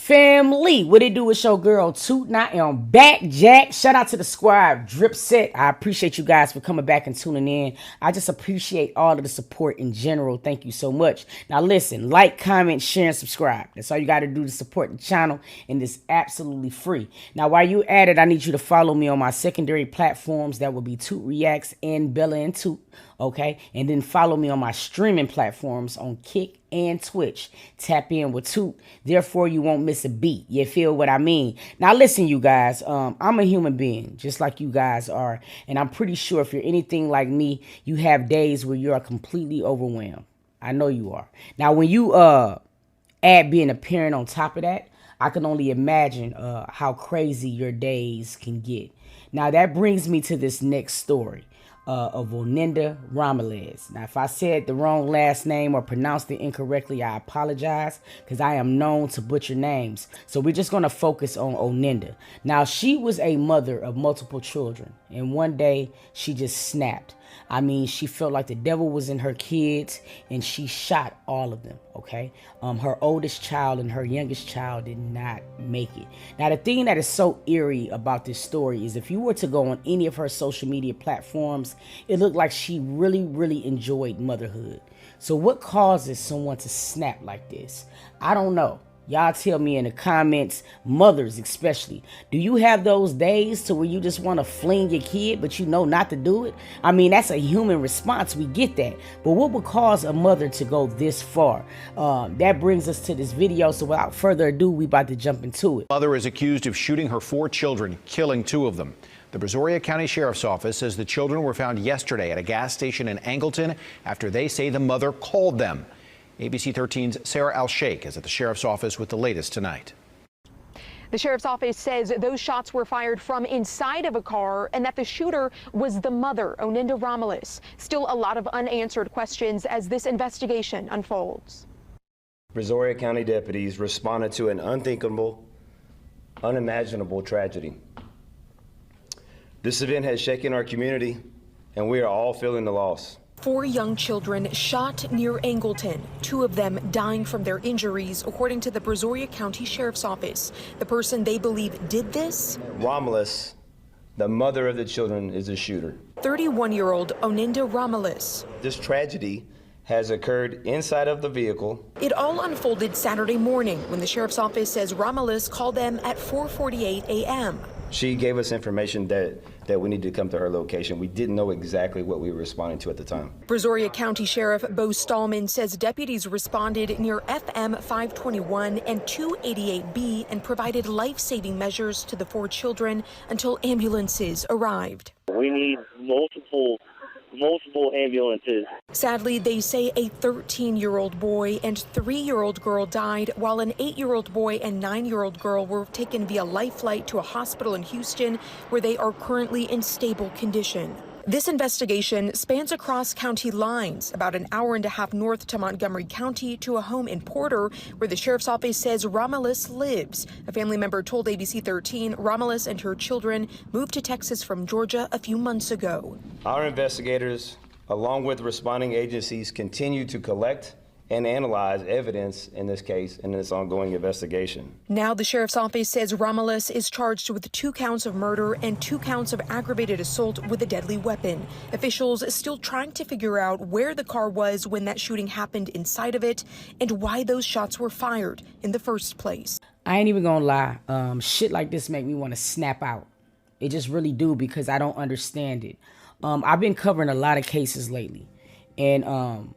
Family, what it do? It's your girl Toot. And I am back, Jack. Shout out to the squad, Drip Set. I appreciate you guys for coming back and tuning in. I just appreciate all of the support in general. Thank you so much. Now listen, like, comment, share, and subscribe. That's all you got to do to support the channel, and it's absolutely free. Now while you at it, I need you to follow me on my secondary platforms. That will be Toot Reacts and Bella and Toot. Okay, and then follow me on my streaming platforms on Kick and Twitch. Tap in with Toot, therefore you won't miss a beat. You feel what I mean? Now listen, you guys, I'm a human being just like you guys are, and I'm pretty sure if you're anything like me, you have days where you are completely overwhelmed. I know you are. Now when you add being a parent on top of that, I can only imagine how crazy your days can get. Now that brings me to this next story. Of Oninda Romelus. Now, if I said the wrong last name or pronounced it incorrectly, I apologize, because I am known to butcher names. So we're just going to focus on Oninda. Now, she was a mother of multiple children, and one day she just snapped. I mean, she felt like the devil was in her kids, and she shot all of them, okay? Her oldest child and her youngest child did not make it. Now, the thing that is so eerie about this story is if you were to go on any of her social media platforms, it looked like she really enjoyed motherhood. So what causes someone to snap like this? I don't know. Y'all tell me in the comments, mothers especially. Do you have those days to where you just want to fling your kid, but you know not to do it? I mean, that's a human response. We get that. But what would cause a mother to go this far? That brings us to this video. So without further ado, we about to jump into it. Mother is accused of shooting her 4 children, killing 2 of them. The Brazoria County Sheriff's Office says the children were found yesterday at a gas station in Angleton after they say the mother called them. ABC 13's Sarah Al-Sheikh is at the Sheriff's Office with the latest tonight. The Sheriff's Office says those shots were fired from inside of a car and that the shooter was the mother, Oninda Romelus. Still a lot of unanswered questions as this investigation unfolds. Brazoria County deputies responded to an unthinkable, unimaginable tragedy. This event has shaken our community, and we are all feeling the loss. 4 young children shot near Angleton, 2 of them dying from their injuries, according to the Brazoria County Sheriff's Office. The person they believe did this? Romelus, the mother of the children, is a shooter. 31-year-old Oninda Romelus. This tragedy has occurred inside of the vehicle. It all unfolded Saturday morning when the Sheriff's Office says Romelus called them at 4:48 a.m. She gave us information that we needed to come to her location. We didn't know exactly what we were responding to at the time. Brazoria County Sheriff Bo Stallman says deputies responded near FM 521 and 288B and provided life-saving measures to the 4 children until ambulances arrived. We need multiple ambulances. Sadly, they say a 13-year-old boy and 3-year-old girl died, while an 8-year-old boy and 9-year-old girl were taken via life flight to a hospital in Houston, where they are currently in stable condition. This investigation spans across county lines, about an hour and a half north to Montgomery County to a home in Porter, where the Sheriff's Office says Romelus lives. A family member told ABC 13 Romelus and her children moved to Texas from Georgia a few months ago. Our investigators, along with responding agencies, continue to collect and analyze evidence in this case and in this ongoing investigation. Now the Sheriff's Office says Romelus is charged with 2 counts of murder and 2 counts of aggravated assault with a deadly weapon. Officials still trying to figure out where the car was when that shooting happened inside of it and why those shots were fired in the first place. I ain't even gonna lie. Shit like this make me want to snap out. It just really do, because I don't understand it. I've been covering a lot of cases lately, and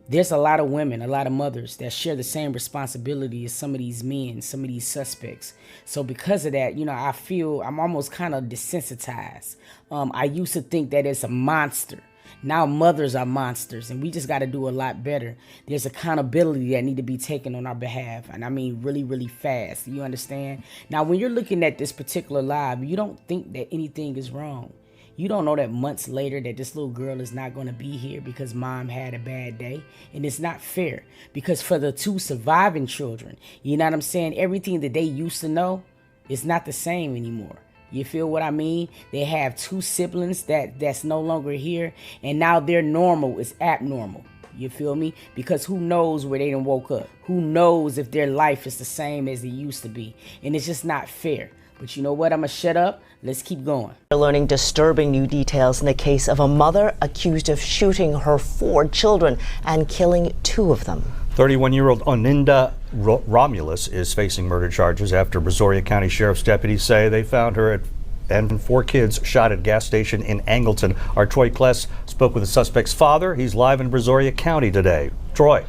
there's a lot of women, a lot of mothers that share the same responsibility as some of these men, some of these suspects. So because of that, you know, I feel I'm almost kind of desensitized. I used to think that it's a monster. Now mothers are monsters, and we just got to do a lot better. There's accountability that need to be taken on our behalf, and I mean really fast. You understand? Now, when you're looking at this particular live, you don't think that anything is wrong. You don't know that months later that this little girl is not going to be here because mom had a bad day. And it's not fair, because for the 2 surviving children, you know what I'm saying, everything that they used to know is not the same anymore. You feel what I mean? They have 2 siblings that's no longer here, and now their normal is abnormal. You feel me? Because who knows where they done woke up? Who knows if their life is the same as it used to be? And it's just not fair. But you know what? I'm going to shut up. Let's keep going. We're learning disturbing new details in the case of a mother accused of shooting her 4 children and killing 2 of them. 31-year-old Oninda Romelus is facing murder charges after Brazoria County Sheriff's deputies say they found her and 4 kids shot at a gas station in Angleton. Our Troy Kless spoke with the suspect's father. He's live in Brazoria County today. Troy.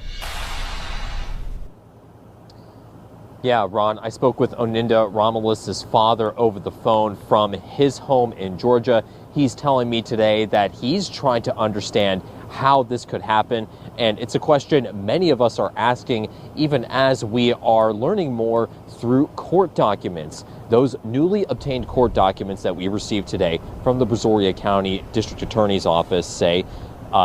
Yeah, Ron, I spoke with Oninda Romelus's father over the phone from his home in Georgia. He's telling me today that he's trying to understand how this could happen. And it's a question many of us are asking, even as we are learning more through court documents. Those newly obtained court documents that we received today from the Brazoria County District Attorney's Office say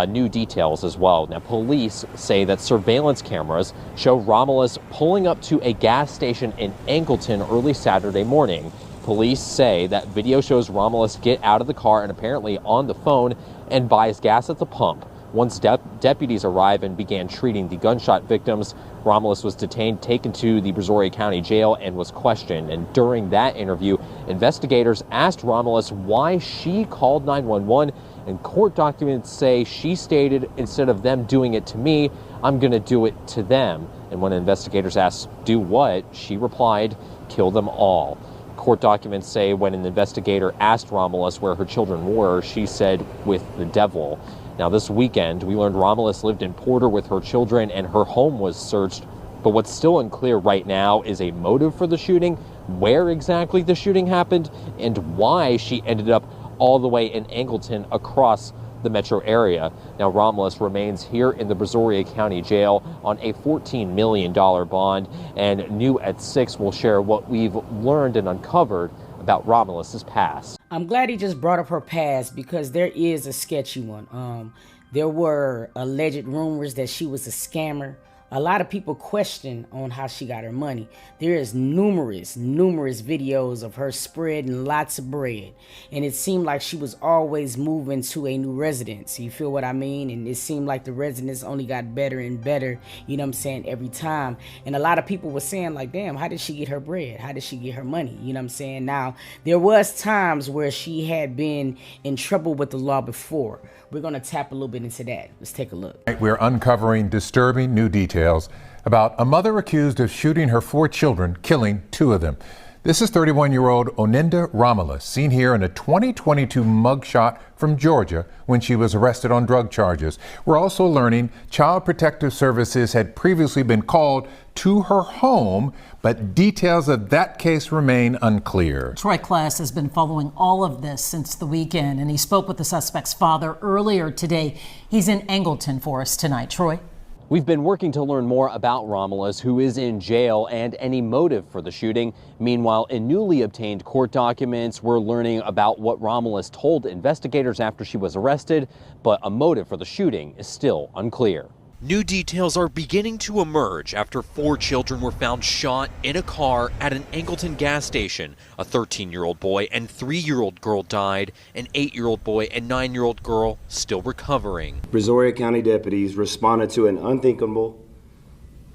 new details as well. Now, police say that surveillance cameras show Romelus pulling up to a gas station in Angleton early Saturday morning. Police say that video shows Romelus get out of the car and apparently on the phone and buys gas at the pump. Once deputies arrived and began treating the gunshot victims, Romelus was detained, taken to the Brazoria County Jail, and was questioned. And during that interview, investigators asked Romelus why she called 911, and court documents say she stated, instead of them doing it to me, I'm going to do it to them. And when investigators asked, do what? She replied, kill them all. Court documents say when an investigator asked Romelus where her children were, she said, with the devil. Now, this weekend, we learned Romelus lived in Porter with her children and her home was searched. But what's still unclear right now is a motive for the shooting, where exactly the shooting happened, and why she ended up all the way in Angleton across the metro area. Now, Romelus remains here in the Brazoria County Jail on a $14 million bond, and New at 6 will share what we've learned and uncovered about Romelus's past. I'm glad he just brought up her past because there is a sketchy one. There were alleged rumors that she was a scammer. A lot of people question on how she got her money. There is numerous videos of her spreading lots of bread. And it seemed like she was always moving to a new residence. You feel what I mean? And it seemed like the residence only got better and better, you know what I'm saying, every time. And a lot of people were saying like, damn, how did she get her bread? How did she get her money? You know what I'm saying? Now, there was times where she had been in trouble with the law before. We're going to tap a little bit into that. Let's take a look. We're uncovering disturbing new details about a mother accused of shooting her 4 children, killing 2 of them. This is 31-year-old Oninda Romelus, seen here in a 2022 mugshot from Georgia when she was arrested on drug charges. We're also learning Child Protective Services had previously been called to her home, but details of that case remain unclear. Troy Kless has been following all of this since the weekend, and he spoke with the suspect's father earlier today. He's in Angleton for us tonight. Troy? We've been working to learn more about Romelus, who is in jail, and any motive for the shooting. Meanwhile, in newly obtained court documents, we're learning about what Romelus told investigators after she was arrested, but a motive for the shooting is still unclear. New details are beginning to emerge after 4 children were found shot in a car at an Angleton gas station. A 13-year-old boy and 3-year-old girl died. An 8-year-old boy and 9-year-old girl still recovering. Brazoria County deputies responded to an unthinkable,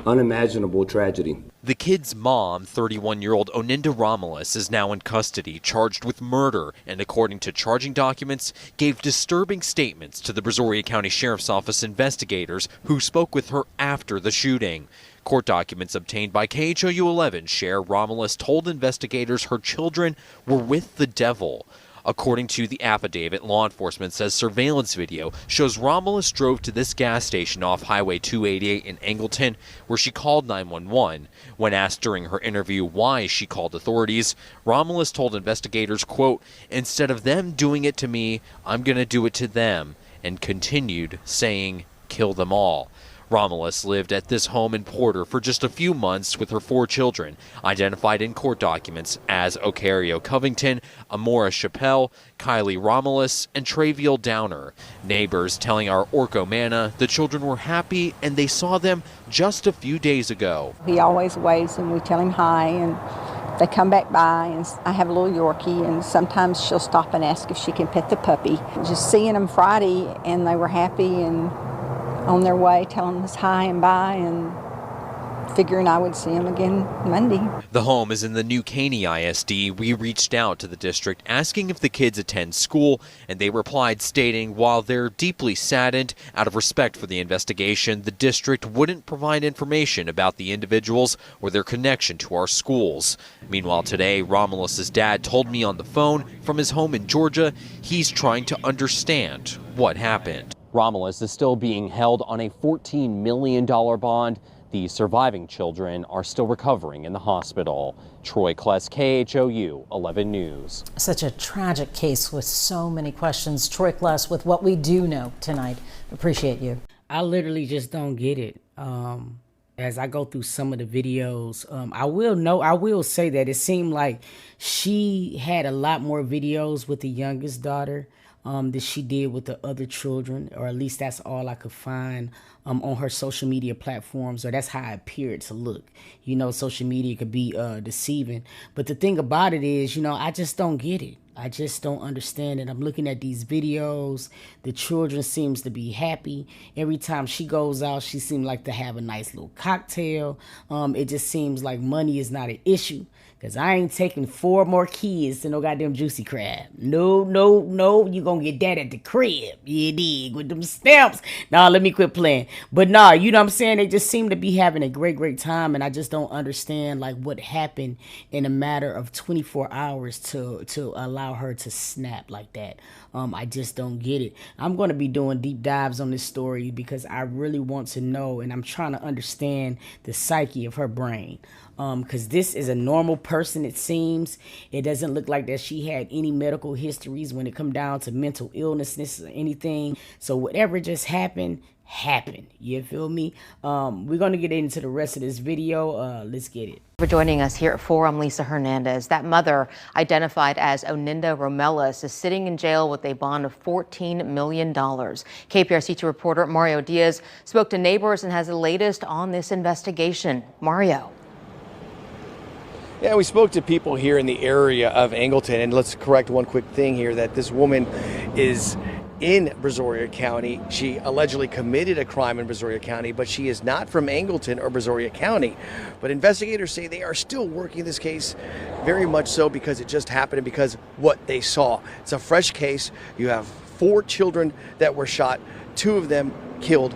unimaginable tragedy. The kid's mom, 31-year-old Oninda Romelus, is now in custody, charged with murder, and according to charging documents, gave disturbing statements to the Brazoria County Sheriff's Office investigators who spoke with her after the shooting. Court documents obtained by KHOU 11 share Romelus told investigators her children were with the devil. According to the affidavit, law enforcement says surveillance video shows Romelus drove to this gas station off Highway 288 in Angleton, where she called 911. When asked during her interview why she called authorities, Romelus told investigators, quote, instead of them doing it to me, I'm going to do it to them, and continued saying, kill them all. Romelus lived at this home in Porter for just a few months with her 4 children, identified in court documents as Ocario Covington, Amora Chappelle, Kylie Romelus, and Traviel Downer. Neighbors telling our Orco Manna the children were happy and they saw them just a few days ago. He always waves and we tell him hi, and they come back by, and I have a little Yorkie, and sometimes she'll stop and ask if she can pet the puppy. Just seeing them Friday, and they were happy, and on their way, telling us hi and bye, and figuring I would see them again Monday. The home is in the New Caney ISD. We reached out to the district asking if the kids attend school, and they replied stating while they're deeply saddened, out of respect for the investigation, the district wouldn't provide information about the individuals or their connection to our schools. Meanwhile, today, Romelus's dad told me on the phone from his home in Georgia he's trying to understand what happened. Romelus is still being held on a $14 million bond. The surviving children are still recovering in the hospital. Troy Kless, KHOU 11 News. Such a tragic case with so many questions. Troy Kless, with what we do know tonight. Appreciate you. I literally just don't get it. As I go through some of the videos, I will say that it seemed like she had a lot more videos with the youngest daughter than she did with the other children, or at least that's all I could find on her social media platforms, or that's how it appeared to look. You know, social media could be deceiving. But the thing about it is, you know, I just don't get it. I just don't understand it. I'm looking at these videos. The children seems to be happy. Every time she goes out, she seems like to have a nice little cocktail. It just seems like money is not an issue. Because I ain't taking 4 more kids to no goddamn Juicy Crab. No. You gonna get that at the crib. You dig? With them stamps. Nah, let me quit playing. But nah, you know what I'm saying? They just seem to be having a great time. And I just don't understand like what happened in a matter of 24 hours to allow her to snap like that. I just don't get it. I'm going to be doing deep dives on this story because I really want to know, and I'm trying to understand the psyche of her brain. Because this is a normal person, it seems. It doesn't look like that she had any medical histories when it come down to mental illness or anything. So whatever just happened. You feel me? We're going to get into the rest of this video. Let's get it. For joining us here at 4, I'm Lisa Hernandez. That mother, identified as Oninda Romelus, is sitting in jail with a bond of $14 million. KPRC2 reporter Mario Diaz spoke to neighbors and has the latest on this investigation. Mario. Yeah, we spoke to people here in the area of Angleton, and let's correct one quick thing here, that this woman is in Brazoria County. She allegedly committed a crime in Brazoria County, but she is not from Angleton or Brazoria County. But investigators say they are still working this case, very much so because it just happened and because what they saw. It's a fresh case. You have 4 children that were shot, 2 of them killed.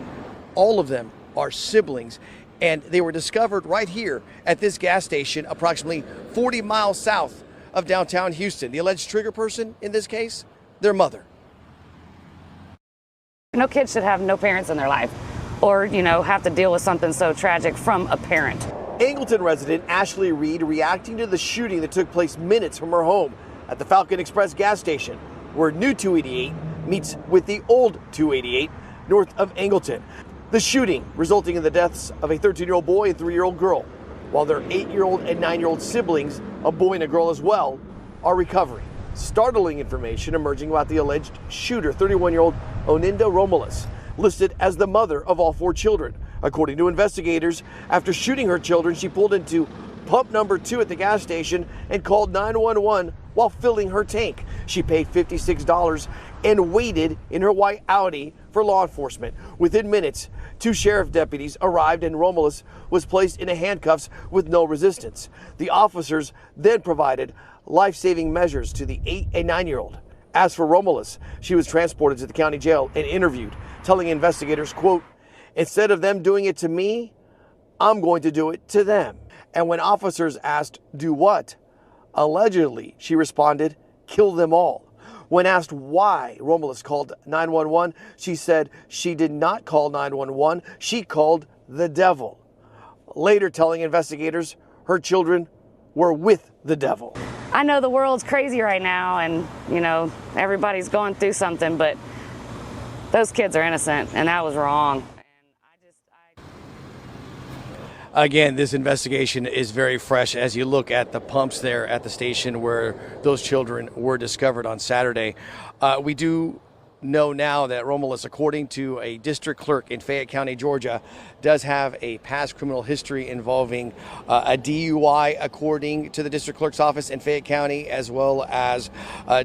All of them are siblings. And they were discovered right here at this gas station, approximately 40 miles south of downtown Houston. The alleged trigger person in this case, their mother. No kid should have no parents in their life or, have to deal with something so tragic from a parent. Angleton resident Ashley Reed reacting to the shooting that took place minutes from her home at the Falcon Express gas station, where new 288 meets with the old 288 north of Angleton. The shooting resulting in the deaths of a 13-year-old boy and 3-year-old girl, while their 8-year-old and 9-year-old siblings, a boy and a girl as well, are recovering. Startling information emerging about the alleged shooter, 31-year-old Oninda Romelus, listed as the mother of all 4 children. According to investigators, after shooting her children, she pulled into pump number 2 at the gas station and called 911 while filling her tank. She paid $56 and waited in her white Audi for law enforcement. Within minutes, 2 sheriff deputies arrived and Romelus was placed in handcuffs with no resistance. The officers then provided life-saving measures to the 8 and 9-year-old. As for Romelus, she was transported to the county jail and interviewed, telling investigators, quote, "Instead of them doing it to me, I'm going to do it to them." And when officers asked, "Do what?" Allegedly, she responded, "Kill them all." When asked why Romelus called 911, she said she did not call 911, she called the devil. Later telling investigators her children were with the devil. I know the world's crazy right now and, everybody's going through something, but those kids are innocent and that was wrong. Again, this investigation is very fresh as you look at the pumps there at the station where those children were discovered on Saturday. We do know now that Romelus, according to a district clerk in Fayette County, Georgia, does have a past criminal history involving a DUI, according to the district clerk's office in Fayette County, as well as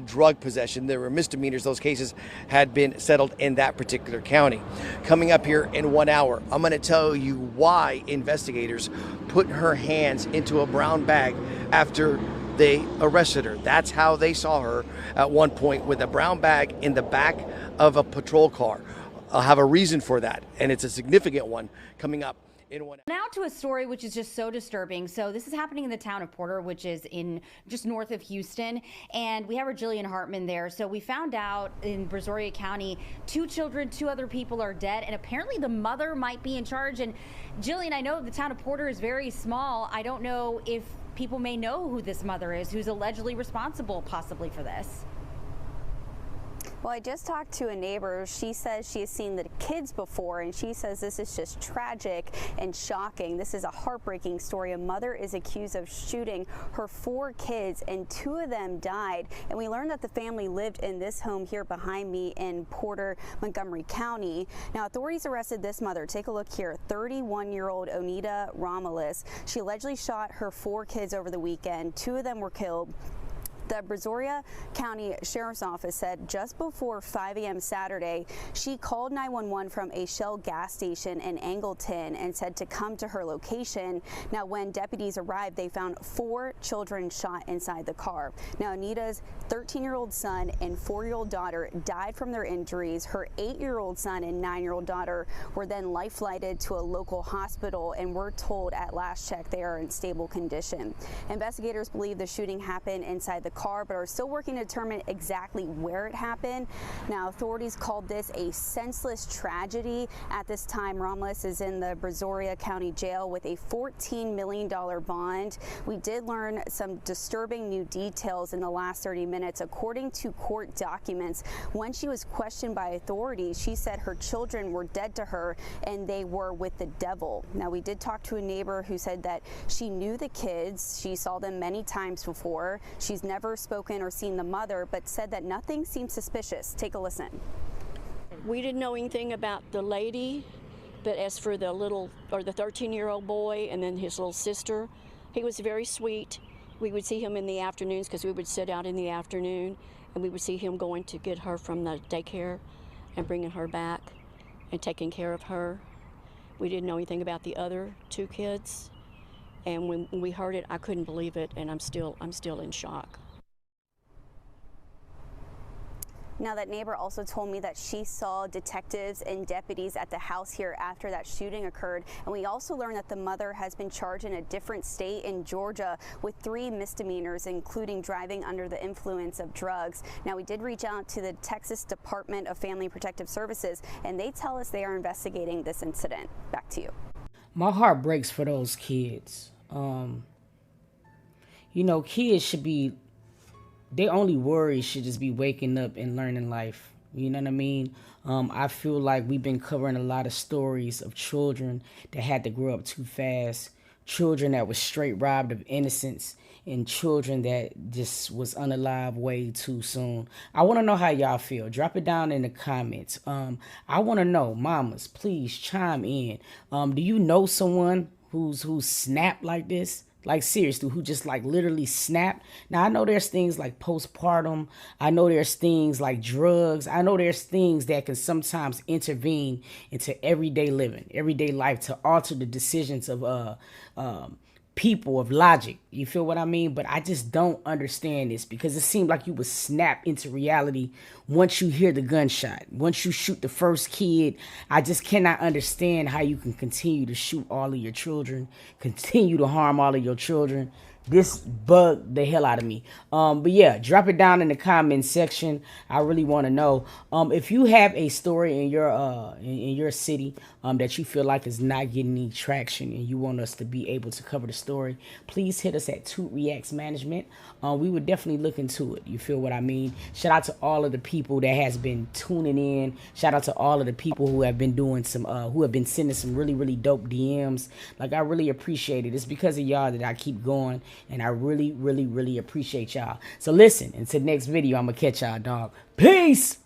drug possession. There were misdemeanors. Those cases had been settled in that particular county. Coming up here in 1 hour, I'm going to tell you why investigators put her hands into a brown bag after they arrested her. That's how they saw her at one point, with a brown bag in the back of a patrol car. I'll have a reason for that, and it's a significant one, coming up in 1 hour. Now to a story which is just so disturbing. So this is happening in the town of Porter, which is in just north of Houston, and we have our Jillian Hartman there. So we found out in Brazoria County, 2 children, 2 other people are dead, and apparently the mother might be in charge. And Jillian, I know the town of Porter is very small. I don't know if people may know who this mother is, who's allegedly responsible possibly for this. Well, I just talked to a neighbor. She says she has seen the kids before, and she says this is just tragic and shocking. This is a heartbreaking story. A mother is accused of shooting her 4 kids, and 2 of them died. And we learned that the family lived in this home here behind me in Porter, Montgomery County. Now, authorities arrested this mother. Take a look here. 31-year-old Oninda Romelus. She allegedly shot her 4 kids over the weekend. 2 of them were killed. The Brazoria County Sheriff's Office said just before 5 a.m. Saturday, she called 911 from a Shell gas station in Angleton and said to come to her location. Now, when deputies arrived, they found 4 children shot inside the car. Now, Anita's 13-year-old son and 4-year-old daughter died from their injuries. Her 8-year-old son and 9-year-old daughter were then life-flighted to a local hospital, and we're told at last check they are in stable condition. Investigators believe the shooting happened inside the car, but are still working to determine exactly where it happened. Now, authorities called this a senseless tragedy. At this time, Romelus is in the Brazoria County Jail with a $14 million bond. We did learn some disturbing new details in the last 30 minutes. According to court documents, when she was questioned by authorities, she said her children were dead to her and they were with the devil. Now, we did talk to a neighbor who said that she knew the kids. She saw them many times before. She's never spoken or seen the mother, but said that nothing seemed suspicious. Take a listen. We didn't know anything about the lady, but as for the 13-year-old boy and then his little sister, he was very sweet. We would see him in the afternoons because we would sit out in the afternoon, and we would see him going to get her from the daycare and bringing her back and taking care of her. We didn't know anything about the other 2 kids, and when we heard it, I couldn't believe it, and I'm still in shock. Now, that neighbor also told me that she saw detectives and deputies at the house here after that shooting occurred. And we also learned that the mother has been charged in a different state in Georgia with 3 misdemeanors, including driving under the influence of drugs. Now, we did reach out to the Texas Department of Family Protective Services, and they tell us they are investigating this incident. Back to you. My heart breaks for those kids. You know, kids should be, their only worry should just be waking up and learning life. You know what I mean? I feel like we've been covering a lot of stories of children that had to grow up too fast, children that was straight robbed of innocence, and children that just was unalive way too soon. I want to know how y'all feel. Drop it down in the comments. I want to know, mamas, please chime in. Do you know someone who's snapped like this? Like, seriously, who just like literally snapped? Now, I know there's things like postpartum. I know there's things like drugs. I know there's things that can sometimes intervene into everyday living, everyday life, to alter the decisions of people, of logic. You feel what I mean? But I just don't understand this, because it seemed like you would snap into reality once you hear the gunshot. Once you shoot the first kid, I just cannot understand how you can continue to shoot all of your children, continue to harm all of your children. This bugged the hell out of me. But yeah, drop it down in the comment section. I really want to know if you have a story in your city that you feel like is not getting any traction and you want us to be able to cover the story. Please hit us at Toot Reacts Management. We would definitely look into it. You feel what I mean? Shout out to all of the people that has been tuning in. Shout out to all of the people who have been doing some who have been sending some really dope DMs. Like, I really appreciate it. It's because of y'all that I keep going. And I really appreciate y'all. So listen, until next video, I'm going to catch y'all, dog. Peace!